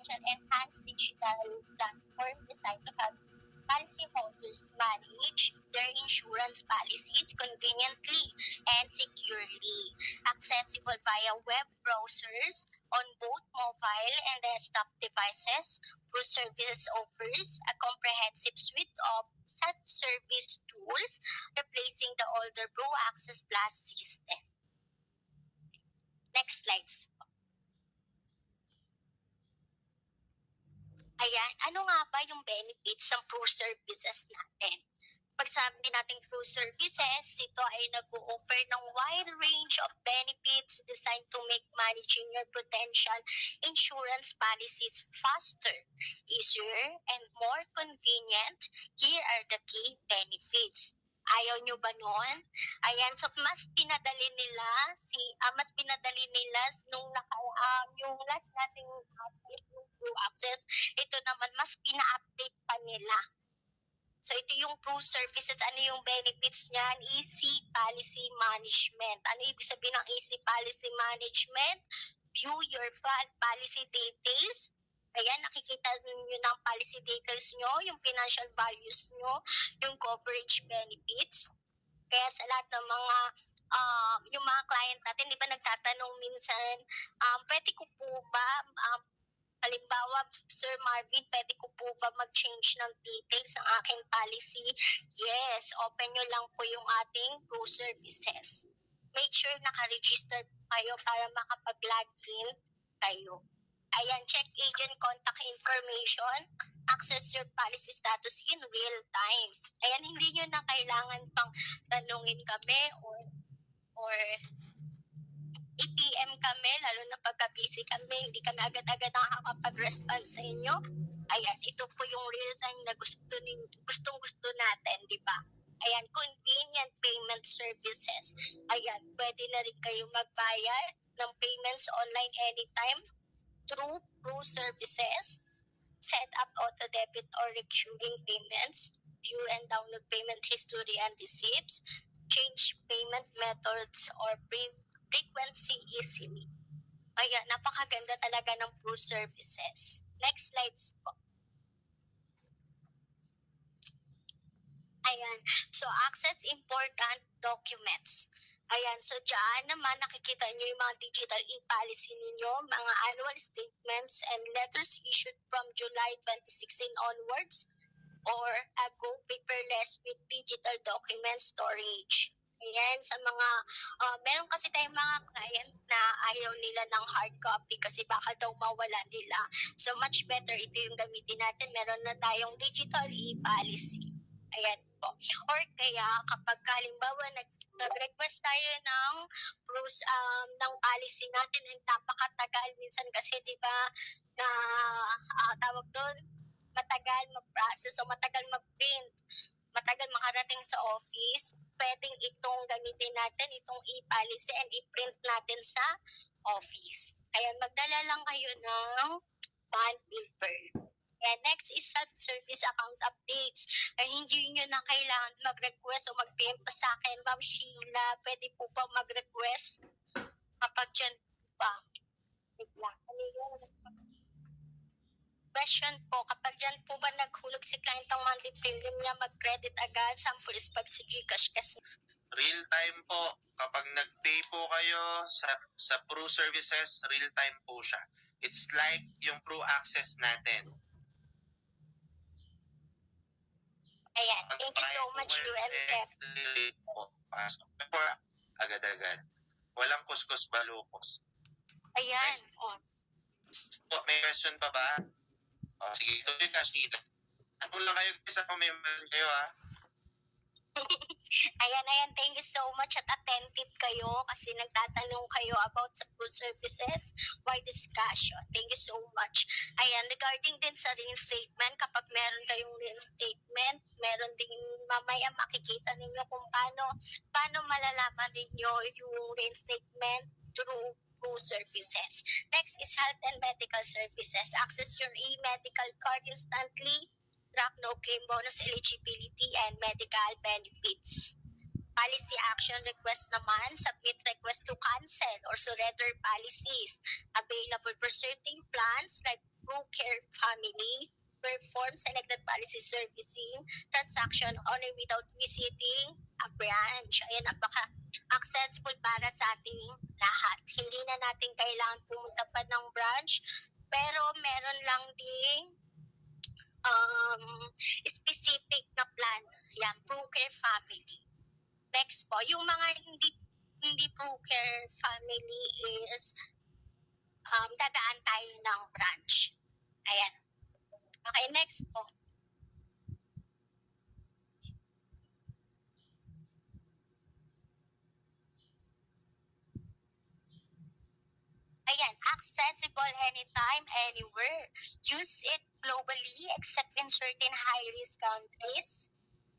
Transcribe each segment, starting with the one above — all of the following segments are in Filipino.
potential enhanced digital platform designed to help policyholders manage their insurance policies conveniently and securely. Accessible via web browsers on both mobile and desktop devices, ProServices offers a comprehensive suite of self-service tools, replacing the older Pro Access Plus system. Next slides. Ayan, ano nga ba yung benefits ng Pro Services natin? Pag sabi natin Pro Services, ito ay nag-o-offer ng wide range of benefits designed to make managing your potential insurance policies faster, easier, and more convenient. Here are the key benefits. Ayaw nyo ba nun? Ayan, so mas pinadali nila nung yung last nating update, yung Pro Access, ito naman mas pina-update pa nila. So ito yung Pro Services, ano yung benefits niyan? Easy policy management. Ano ibig sabihin ng easy policy management? View your policy details. Ayan, nakikita niyo ng policy details nyo, yung financial values nyo, yung coverage benefits. Kaya sa lahat ng mga, yung mga client natin, di ba nagtatanong minsan, pwede ko po ba, halimbawa, Sir Marvin, pwede ko po ba mag-change ng details ng aking policy? Yes, open nyo lang po yung ating Pro Services. Make sure naka-register kayo para makapag-login kayo. Ayan, check agent contact information, access your policy status in real time. Ayan, hindi nyo na kailangan pang tanungin kami or i-PM kami, lalo na pagka-busy kami, hindi kami agad-agad nakakapag-respond sa inyo. Ayan, ito po yung real time na gustong-gusto natin, di ba? Ayan, convenient payment services. Ayan, pwede na rin kayo magbayad ng payments online anytime through Pro Services, set up auto-debit or recurring payments, view and download payment history and receipts, change payment methods or frequency easily. Ayan, napakaganda talaga ng Pro Services. Next slides po. Ayan, so access important documents. Ayan, so dyan naman nakikita nyo yung mga digital e-policy ninyo, mga annual statements and letters issued from July 2016 onwards, or go paperless with digital document storage. Ayan, sa mga, meron kasi tayong mga client na ayaw nila ng hard copy kasi baka daw mawala nila. So much better ito yung gamitin natin. Meron na tayong digital e-policy. Ayan po. Or kaya kapag halimbawa nag-request tayo ng proofs ng policy natin and napakatagal minsan kasi 'di ba na tawag doon matagal mag-process o matagal mag-print, matagal makarating sa office, pwedeng itong gamitin natin, itong e-policy and i-print natin sa office. Kaya magdala lang kayo ng bond paper. And next is self-service account updates. Ay hindi nyo na kailangan mag-request o mag-PM pa sa akin, Ma'am Sheila, pwede po ba mag-request kapag dyan pa? Question po, kapag dyan po ba naghulog si client ang monthly premium niya, mag-credit agad, sample is pag si Gcash kasi. Real time po, kapag nag-pay po kayo sa Pro Services, real time po siya. It's like yung Pro Access natin. Ayan, thank you so much, UMF. Pasok po, agad-agad. Walang kuskus balukos. Ayan. May question pa ba? Sige, ito yung Sheila. Ano lang kayo, isa pa may kayo ha? Ayan, thank you so much at attentive kayo kasi nagtatanong kayo about sa Pro Services. Why discussion? Thank you so much. Ayan, regarding din sa reinstatement, kapag meron kayong reinstatement, meron din mamaya makikita ninyo kung paano malalaman ninyo yung reinstatement through Pro Services. Next is health and medical services. Access your e-medical card instantly. Track no claim bonus eligibility and medical benefits. Policy action request naman, submit request to cancel or surrender policies available for certain plans like ProCare Family, perform selected policy servicing transaction only without visiting a branch. Ayan, napaka-accessible para sa ating lahat. Hindi na natin kailangan pumunta pa ng branch, pero meron lang ding specific na plan. Yan, ProCare Family. Next po, yung mga hindi ProCare Family is dadaan tayo ng branch. Ayan. Okay, next po. Ayan, accessible anytime, anywhere. Use it globally except in certain high-risk countries.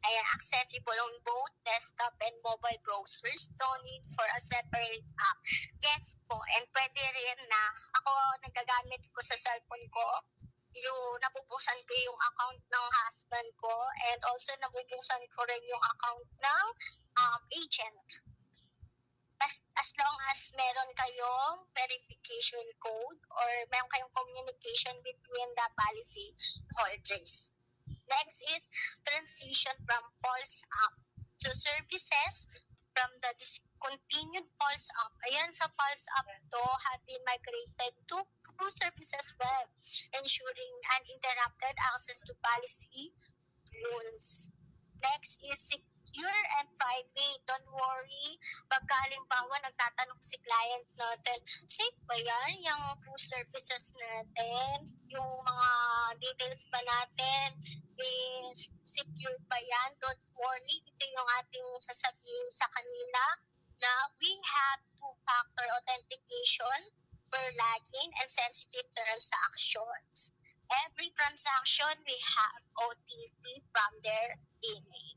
Ayan, accessible on both desktop and mobile browsers. No need for a separate app. Yes po, and pwede rin na ako nagagamit ko sa cellphone ko. Yung nabubuksan ko yung account ng husband ko and also nabubuksan ko rin yung account ng agent. As long as meron kayong verification code or meron kayong communication between the policy holders. Next is transition from Pulse app. So services from the discontinued Pulse app. Ayan, sa Pulse app to have been migrated to ProServices web, ensuring uninterrupted access to policy rules. Next is secure and private. Don't worry, pagka halimbawa nagtatanong si client natin, safe ba yan yung ProServices natin? Yung mga details ba natin is secure ba yan? Don't worry, ito yung ating sasabihin sa kanila na we have two-factor authentication per login and sensitive transactions. Every transaction, we have OTP from their email.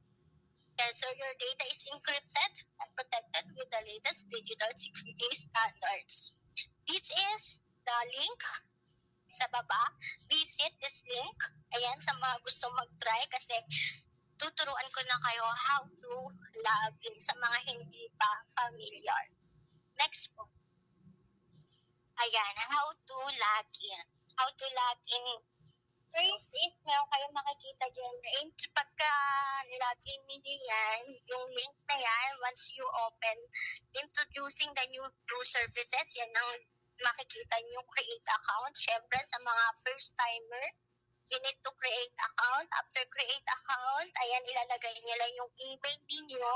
Okay, so your data is encrypted and protected with the latest digital security standards. This is the link sa baba. Visit this link. Ayan, sa mga gusto mag-try kasi tuturuan ko na kayo how to log in sa mga hindi pa familiar. Next po. Ayan, how to log in. How to log in. First is, meron kayong makikita dyan. Pagka nilagin ninyo yan, yung link na yan, once you open, introducing the new ProServices, yan ang makikita nyo, create account. Siyempre, sa mga first-timer, you need to create account. After create account, ayan, ilalagay nyo lang yung email ninyo.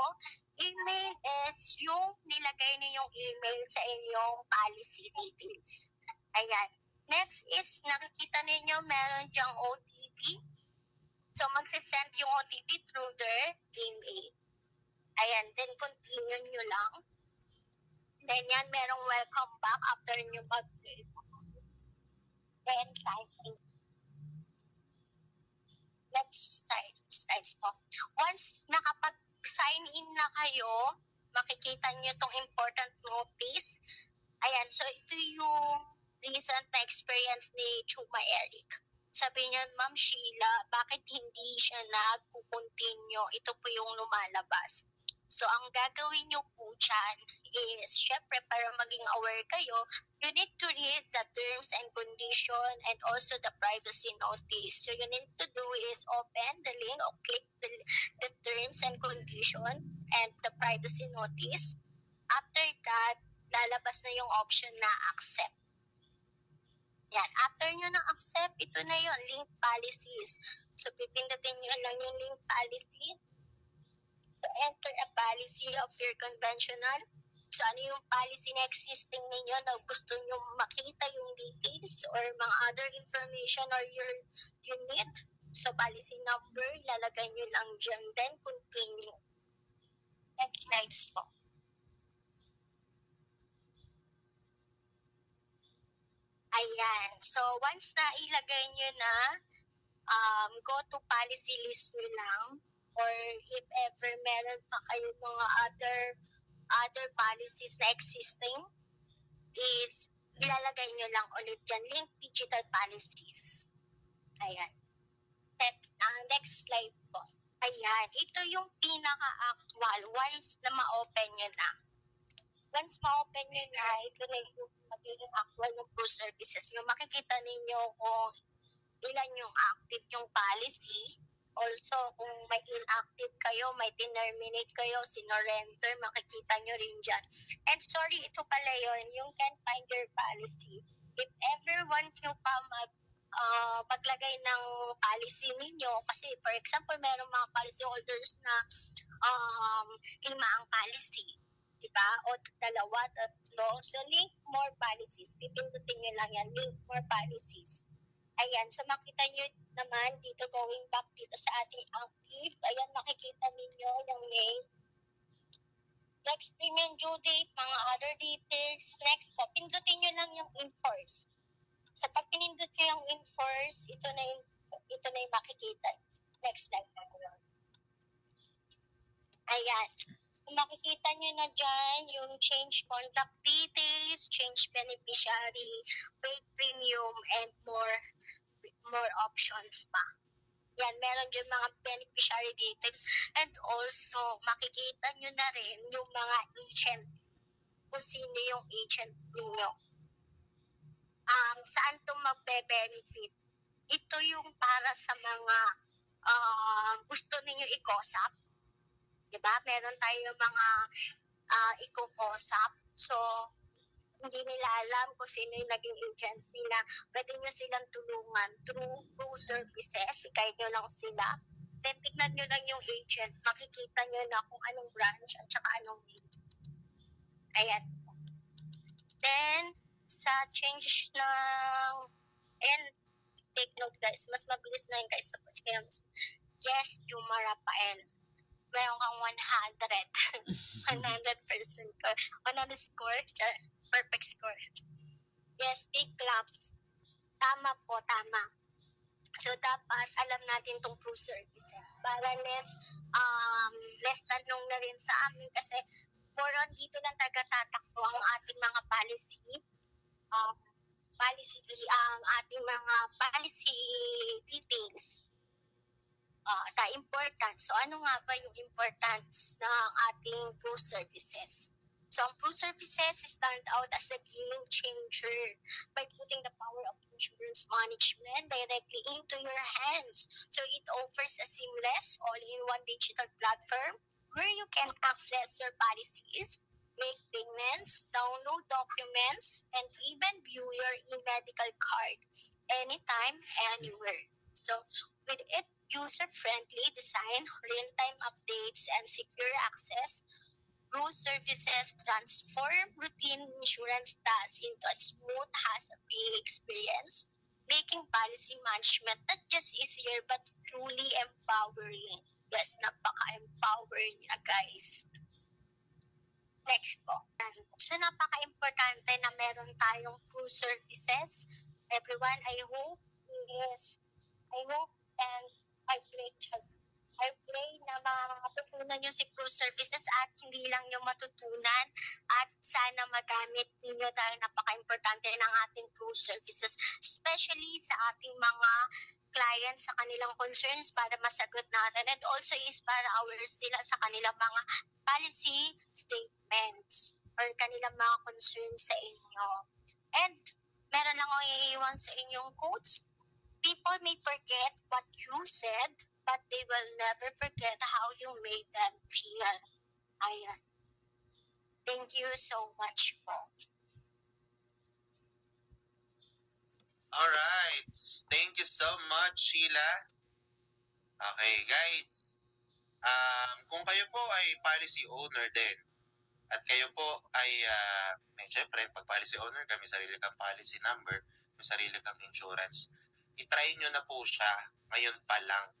Email is yung nilagay ninyong email sa inyong policy details. Ayan. Next is, nakikita ninyo meron dyang OTP. So, magsisend yung OTP through their email. Ayan, then continue nyo lang. Then yan, merong welcome back after nyo mag-create. Then, sign in. Next slides po. Once nakapag-sign in na kayo, makikita nyo itong important notice. Ayan, so ito yung recent na experience ni Chuma Eric. Sabi niya, Ma'am Sheila, bakit hindi siya nag-continue? Ito po yung lumalabas. So, ang gagawin nyo po dyan is, syempre, para maging aware kayo, you need to read the terms and condition and also the privacy notice. So, you need to do is open the link or click the terms and condition and the privacy notice. After that, lalabas na yung option na accept. Yan. After nyo na-accept, ito na yun, link policies. So, pipindutin nyo lang yung link policy. So, enter a policy of your conventional. So, ano yung policy na existing ninyo na gusto nyo makita yung details or mga other information or you need. So, policy number, ilalagay nyo lang dyan. Then, continue. Next slides po. Ayan. So, once na ilagay nyo na, go to policy list nyo lang. Or if ever meron pa kayo mga other policies na existing, is ilalagay nyo lang ulit yan. Link digital policies. Ayan. Next slide po. Ayan, ito yung pinaka-actual once na ma-open nyo na. Once ma-open nyo na, ito na yung magiging actual ng full services nyo. Makikita ninyo kung ilan yung active yung policy. Also, kung may inactive kayo, may terminate kayo, sinorenter, makikita nyo rin dyan. And sorry, ito pala yun, yung can find your policy. If ever want nyo pa paglagay ng policy ninyo, kasi for example, meron mga policy holders na 5 ang policy, diba? O 2, 3. So, link more policies. Pipindutin nyo lang yan, link more policies. Ayan, so makita nyo naman dito, going back dito sa ating active. Ayan, makikita ninyo yung name. Next, premium due date, mga other details. Next po, pindutin nyo lang yung enforce. So pag pinindot nyo yung enforce, ito na yung makikita. Next slide. Ayan. So makikita nyo na dyan yung change contact details, change beneficiary, paid premium, and more options pa. Yan, meron dyan mga beneficiary details. And also, makikita nyo na rin yung mga agent, kung sino yung agent ninyo. Saan ito magbe-benefit? Ito yung para sa mga gusto ninyo i-COSAP. Diba? Meron tayo mga i-COSAP. So, hindi nila alam kung sino yung naging agent nila. Pwede nyo silang tulungan through services. I-guide nyo lang sila. Then, tignan nyo lang yung agent. Makikita nyo na kung anong branch at saka anong name. Ayan. Then, sa change ng... Ayan, take note guys. Mas mabilis na yun guys. Tapos kaya yes, Juma Rafael. Meron kang 100. 100% score. 100 score. Perfect score. Yes, big claps. Tama po, tama. So, dapat alam natin itong proof services para less tanong na rin sa amin kasi more on dito lang tatakbo ang ating mga policy. Ang ating mga policy details. The importance. So, ano nga ba yung importance ng ating proof services? So, ang proof services stand out as a game changer by putting the power of insurance management directly into your hands. So, it offers a seamless, all-in-one digital platform where you can access your policies, make payments, download documents, and even view your e-medical card anytime, anywhere. So, with it user-friendly design, real-time updates, and secure access, Blue Services transform routine insurance tasks into a smooth, hassle-free experience, making policy management not just easier but truly empowering. Yes, napaka-empowering niya, guys. Next po. So, napaka-importante na meron tayong Blue Services. Everyone, I hope and I pray na matutunan nyo si Pro Services at hindi lang nyo matutunan at sana magamit ninyo dahil napaka-importante ng ating Pro Services, especially sa ating mga clients sa kanilang concerns para masagot natin and also is para aware sila sa kanilang mga policy statements or kanilang mga concerns sa inyo. And meron lang akong iiwan sa inyong quotes. People may forget what you said, but they will never forget how you made them feel. Ayan. Thank you so much po. Alright. Thank you so much, Sheila. Okay, guys. Kung kayo po ay policy owner din, at kayo po ay, siyempre, pag policy owner ka, may sarili kang policy number, may sarili kang insurance, itry nyo na po siya ngayon pa lang.